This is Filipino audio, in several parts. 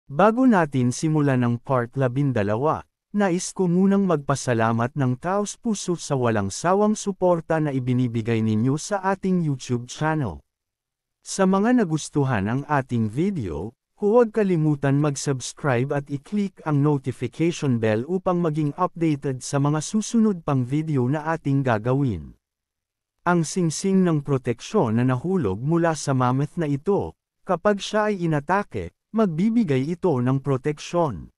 Bago natin simulan ang part 12, nais ko munang magpasalamat ng taos-puso sa walang sawang suporta na ibinibigay ninyo sa ating YouTube channel. Sa mga nagustuhan ang ating video, huwag kalimutan mag-subscribe at i-click ang notification bell upang maging updated sa mga susunod pang video na ating gagawin. Ang singsing ng proteksyon na nahulog mula sa mammoth na ito, kapag siya ay inatake, magbibigay ito ng proteksyon.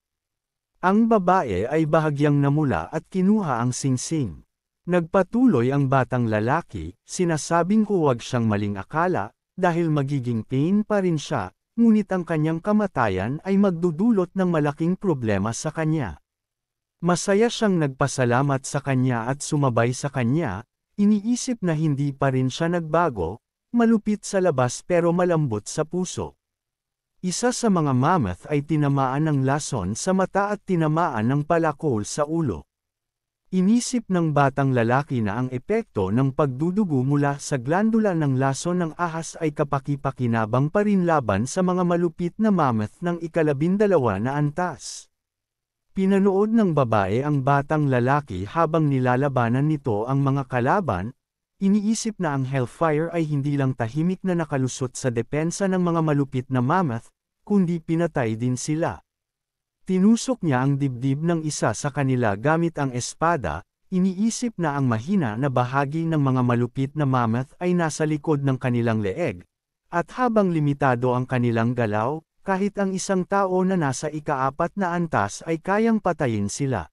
Ang babae ay bahagyang namula at kinuha ang singsing. Nagpatuloy ang batang lalaki, sinasabing huwag siyang maling akala, dahil magiging pain pa rin siya, ngunit ang kanyang kamatayan ay magdudulot ng malaking problema sa kanya. Masaya siyang nagpasalamat sa kanya at sumabay sa kanya, iniisip na hindi pa rin siya nagbago, malupit sa labas pero malambot sa puso. Isa sa mga mammoth ay tinamaan ng lason sa mata at tinamaan ng palakol sa ulo. Inisip ng batang lalaki na ang epekto ng pagdudugo mula sa glandula ng lason ng ahas ay kapaki-pakinabang pa rin laban sa mga malupit na mammoth ng ika-12 na antas. Pinanood ng babae ang batang lalaki habang nilalabanan nito ang mga kalaban, iniisip na ang Hellfire ay hindi lang tahimik na nakalusot sa depensa ng mga malupit na mammoth, kundi pinatay din sila. Tinusok niya ang dibdib ng isa sa kanila gamit ang espada, iniisip na ang mahina na bahagi ng mga malupit na mammoth ay nasa likod ng kanilang leeg, at habang limitado ang kanilang galaw, kahit ang isang tao na nasa ika-4 na antas ay kayang patayin sila.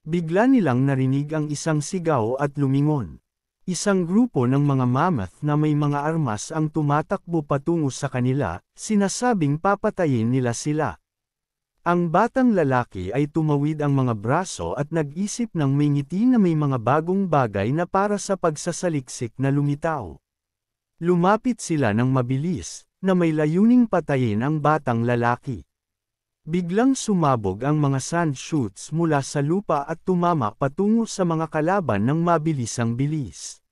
Bigla nilang narinig ang isang sigaw at lumingon. Isang grupo ng mga mammoth na may mga armas ang tumatakbo patungo sa kanila, sinasabing papatayin nila sila. Ang batang lalaki ay tumawid ang mga braso at nag-isip ng may ngiti na may mga bagong bagay na para sa pagsasaliksik na lumitaw. Lumapit sila ng mabilis, na may layuning patayin ang batang lalaki. Biglang sumabog ang mga sand shoots mula sa lupa at tumama patungo sa mga kalaban ng mabilisang bilis.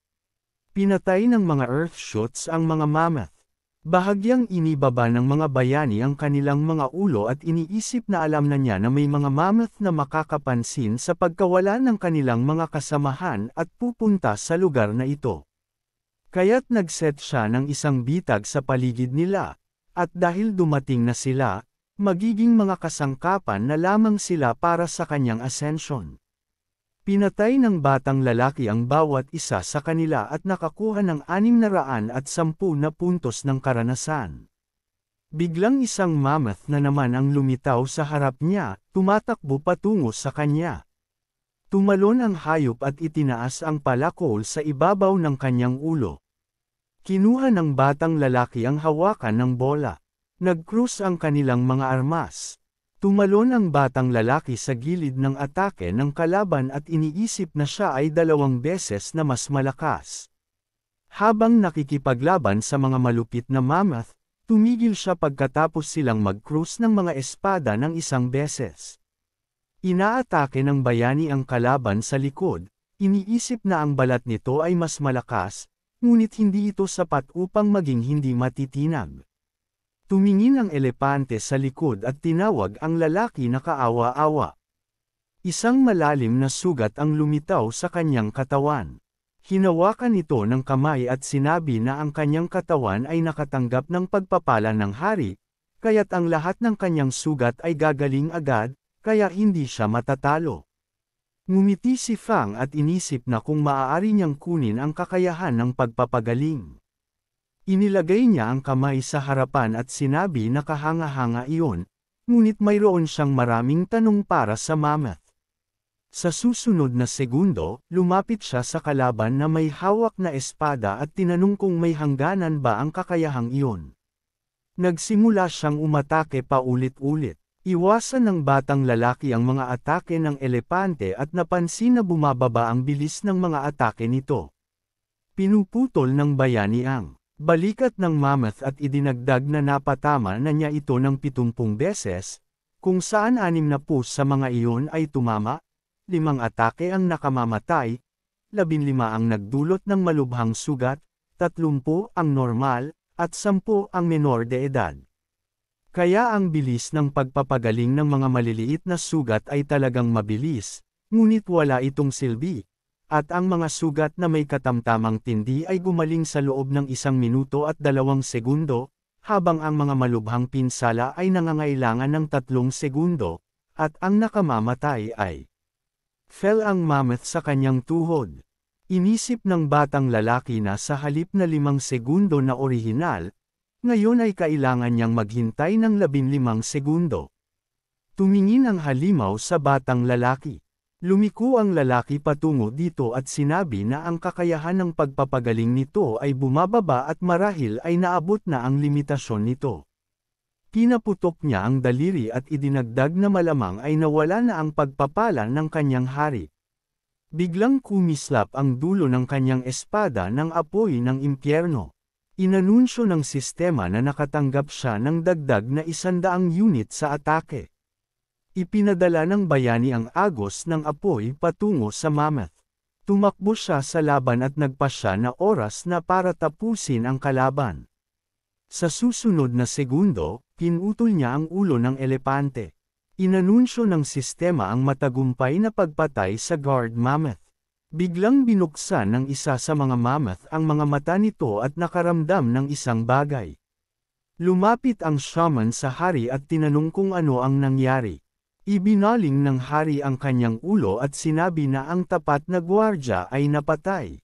Pinatay ng mga earth shoots ang mga mammoth. Bahagyang inibaba ng mga bayani ang kanilang mga ulo at iniisip na alam na niya na may mga mammoth na makakapansin sa pagkawala ng kanilang mga kasamahan at pupunta sa lugar na ito. Kaya't nagset siya ng isang bitag sa paligid nila, at dahil dumating na sila, magiging mga kasangkapan na lamang sila para sa kanyang ascension. Pinatay ng batang lalaki ang bawat isa sa kanila at nakakuha ng 610 na puntos ng karanasan. Biglang isang mammoth na naman ang lumitaw sa harap niya, tumatakbo patungo sa kanya. Tumalon ang hayop at itinaas ang palakol sa ibabaw ng kanyang ulo. Kinuha ng batang lalaki ang hawakan ng bola. Nag-cruise ang kanilang mga armas. Tumalon ang batang lalaki sa gilid ng atake ng kalaban at iniisip na siya ay 2 beses na mas malakas. Habang nakikipaglaban sa mga malupit na mammoth, tumigil siya pagkatapos silang mag-cruise ng mga espada ng 1 beses. Inaatake ng bayani ang kalaban sa likod, iniisip na ang balat nito ay mas malakas, ngunit hindi ito sapat upang maging hindi matitinag. Tumingin ang elepante sa likod at tinawag ang lalaki na kaawa-awa. Isang malalim na sugat ang lumitaw sa kanyang katawan. Hinawakan ito ng kamay at sinabi na ang kanyang katawan ay nakatanggap ng pagpapala ng hari, kaya't ang lahat ng kanyang sugat ay gagaling agad, kaya hindi siya matatalo. Ngumiti si Fang at inisip na kung maaari niyang kunin ang kakayahan ng pagpapagaling. Inilagay niya ang kamay sa harapan at sinabi na kahanga-hanga iyon, ngunit mayroon siyang maraming tanong para sa mammoth. Sa susunod na segundo, lumapit siya sa kalaban na may hawak na espada at tinanong kung may hangganan ba ang kakayahang iyon. Nagsimula siyang umatake paulit-ulit. Iwasan ng batang lalaki ang mga atake ng elepante at napansin na bumababa ang bilis ng mga atake nito. Pinuputol ng bayani ang balikat ng mammoth at idinagdag na napatama na niya ito ng 70 beses, kung saan 60 sa mga iyon ay tumama, 5 atake ang nakamamatay, 15 ang nagdulot ng malubhang sugat, 30 ang normal, at 10 ang menor de edad. Kaya ang bilis ng pagpapagaling ng mga maliliit na sugat ay talagang mabilis, ngunit wala itong silbi. At ang mga sugat na may katamtamang tindi ay gumaling sa loob ng 1 minuto at 2 segundo, habang ang mga malubhang pinsala ay nangangailangan ng 3 segundo, at ang nakamamatay ay fell ang mammoth sa kanyang tuhod. Inisip ng batang lalaki na sa halip na 5 segundo na orihinal, ngayon ay kailangan niyang maghintay ng 15 segundo. Tumingin ang halimaw sa batang lalaki. Lumiko ang lalaki patungo dito at sinabi na ang kakayahan ng pagpapagaling nito ay bumababa at marahil ay naabot na ang limitasyon nito. Pinaputok niya ang daliri at idinagdag na malamang ay nawala na ang pagpapala ng kanyang hari. Biglang kumislap ang dulo ng kanyang espada ng apoy ng impyerno. Inanunsyo ng sistema na nakatanggap siya ng dagdag na 100 unit sa atake. Ipinadala ng bayani ang agos ng apoy patungo sa mammoth. Tumakbo siya sa laban at nagpasya na oras na para tapusin ang kalaban. Sa susunod na segundo, pinutol niya ang ulo ng elepante. Inanunsyo ng sistema ang matagumpay na pagpatay sa guard mammoth. Biglang binuksan ng isa sa mga mammoth ang mga mata nito at nakaramdam ng isang bagay. Lumapit ang shaman sa hari at tinanong kung ano ang nangyari. Ibinaling ng hari ang kanyang ulo at sinabi na ang tapat na gwardya ay napatay.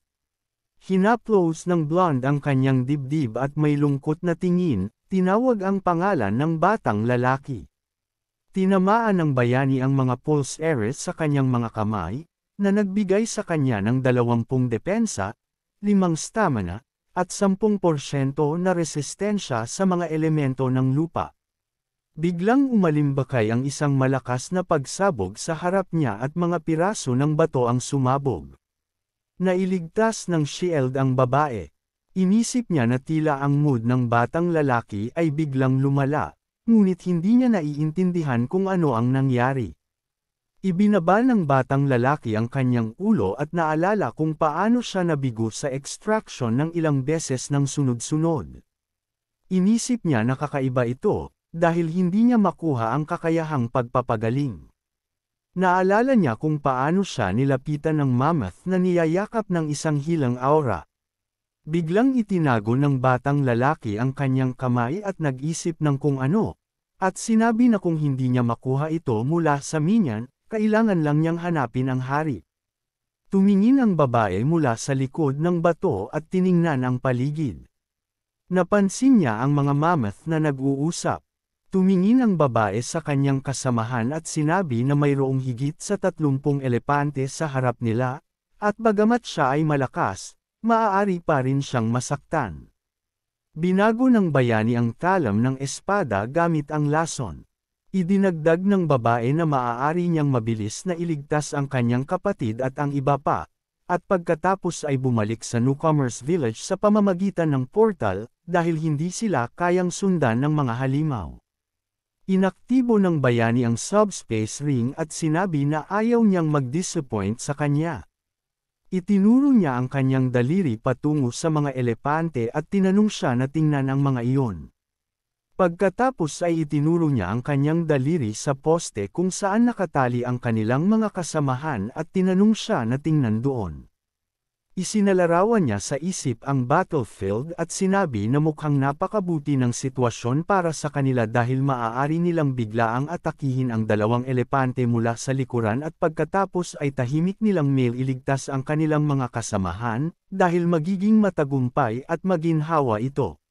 Hinaplos ng blonde ang kanyang dibdib at may lungkot na tingin, tinawag ang pangalan ng batang lalaki. Tinamaan ng bayani ang mga pulse arrows sa kanyang mga kamay, na nagbigay sa kanya ng 20 depensa, 5 stamina, at 10% na resistensya sa mga elemento ng lupa. Biglang umalimbakay ang isang malakas na pagsabog sa harap niya at mga piraso ng bato ang sumabog. Nailigtas ng shield ang babae. Inisip niya na tila ang mood ng batang lalaki ay biglang lumala, ngunit hindi niya naiintindihan kung ano ang nangyari. Ibinaba ng batang lalaki ang kanyang ulo at naalala kung paano siya nabigo sa extraction ng ilang beses ng sunod-sunod. Inisip niya na kakaiba ito, dahil hindi niya makuha ang kakayahang pagpapagaling. Naalala niya kung paano siya nilapitan ng mammoth na niyayakap ng isang hilang aura. Biglang itinago ng batang lalaki ang kanyang kamay at nag-isip ng kung ano, at sinabi na kung hindi niya makuha ito mula sa minyan, kailangan lang niyang hanapin ang hari. Tumingin ang babae mula sa likod ng bato at tiningnan ang paligid. Napansin niya ang mga mammoth na nag-uusap. Tumingin ang babae sa kanyang kasamahan at sinabi na mayroong higit sa 30 elepante sa harap nila, at bagamat siya ay malakas, maaari pa rin siyang masaktan. Binago ng bayani ang talam ng espada gamit ang lason. Idinagdag ng babae na maaari niyang mabilis na iligtas ang kanyang kapatid at ang iba pa, at pagkatapos ay bumalik sa newcomers village sa pamamagitan ng portal, dahil hindi sila kayang sundan ng mga halimaw. Inaktibo ng bayani ang subspace ring at sinabi na ayaw niyang mag-disappoint sa kanya. Itinuro niya ang kanyang daliri patungo sa mga elepante at tinanong siya na tingnan ang mga iyon. Pagkatapos ay itinuro niya ang kanyang daliri sa poste kung saan nakatali ang kanilang mga kasamahan at tinanong siya na tingnan doon. Isinalarawan niya sa isip ang battlefield at sinabi na mukhang napakabuti ng sitwasyon para sa kanila dahil maaari nilang biglaang atakihin ang 2 elepante mula sa likuran at pagkatapos ay tahimik nilang mailigtas ang kanilang mga kasamahan, dahil magiging matagumpay at maginhawa ito.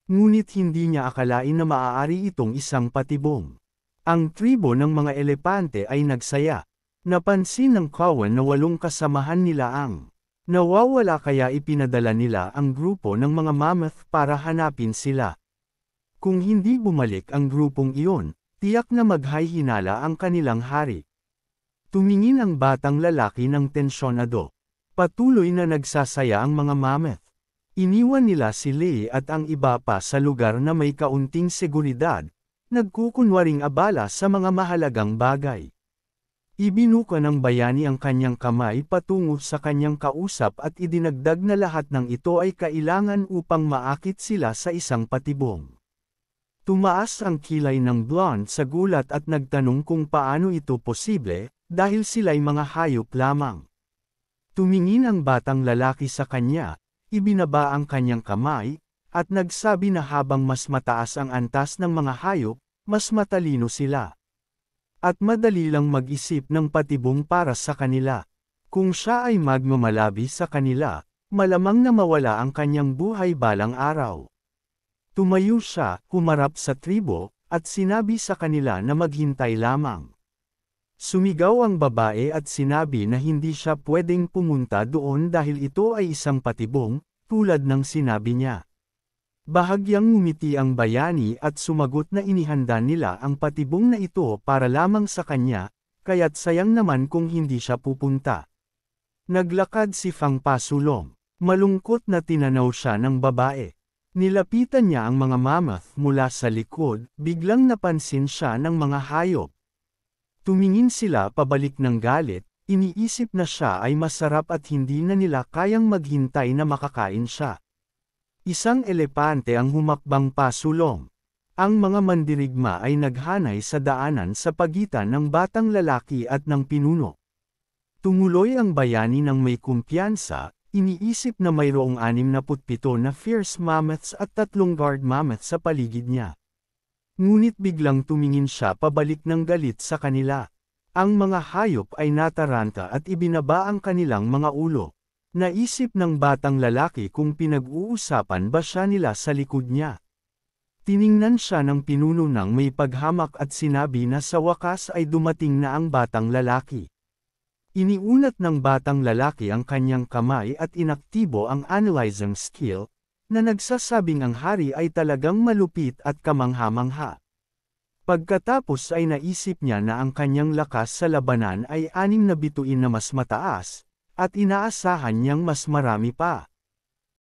Ngunit hindi niya akalain na maaari itong isang patibong. Ang tribo ng mga elepante ay nagsaya. Napansin ng Cowan na 8 kasamahan nila ang nawawala kaya ipinadala nila ang grupo ng mga mammoth para hanapin sila. Kung hindi bumalik ang grupong iyon, tiyak na maghihinala ang kanilang hari. Tumingin ang batang lalaki ng tensyonado. Patuloy na nagsasaya ang mga mammoth. Iniwan nila si Lee at ang iba pa sa lugar na may kaunting seguridad, nagkukunwaring abala sa mga mahalagang bagay. Ibinuka ng bayani ang kanyang kamay patungo sa kanyang kausap at idinagdag na lahat ng ito ay kailangan upang maakit sila sa isang patibong. Tumaas ang kilay ng blonde sa gulat at nagtanong kung paano ito posible, dahil sila'y mga hayop lamang. Tumingin ang batang lalaki sa kanya, ibinaba ang kanyang kamay, at nagsabi na habang mas mataas ang antas ng mga hayop, mas matalino sila. At madali lang mag-isip ng patibong para sa kanila. Kung siya ay magmamalabi sa kanila, malamang na mawala ang kanyang buhay balang araw. Tumayo siya, humarap sa tribo, at sinabi sa kanila na maghintay lamang. Sumigaw ang babae at sinabi na hindi siya pwedeng pumunta doon dahil ito ay isang patibong, tulad ng sinabi niya. Bahagyang ngumiti ang bayani at sumagot na inihanda nila ang patibong na ito para lamang sa kanya, kaya't sayang naman kung hindi siya pupunta. Naglakad si Fang pasulong. Malungkot na tinanaw siya ng babae. Nilapitan niya ang mga mammoth mula sa likod, biglang napansin siya ng mga hayop. Tumingin sila pabalik ng galit, iniisip na siya ay masarap at hindi na nila kayang maghintay na makakain siya. Isang elepante ang humakbang pasulong. Ang mga mandirigma ay naghanay sa daanan sa pagitan ng batang lalaki at ng pinuno. Tumuloy ang bayani ng may kumpiyansa. Iniisip na mayroong 67 na fierce mammoths at 3 guard mammoths sa paligid niya. Ngunit biglang tumingin siya pabalik ng galit sa kanila. Ang mga hayop ay nataranta at ibinaba ang kanilang mga ulo. Naisip ng batang lalaki kung pinag-uusapan ba siya nila sa likod niya. Tiningnan siya ng pinuno ng may paghamak at sinabi na sa wakas ay dumating na ang batang lalaki. Iniunat ng batang lalaki ang kanyang kamay at inaktibo ang analyzing skill, na nagsasabing ang hari ay talagang malupit at kamangha-mangha. Pagkatapos ay naisip niya na ang kanyang lakas sa labanan ay 6 na bituin na mas mataas, at inaasahan niyang mas marami pa.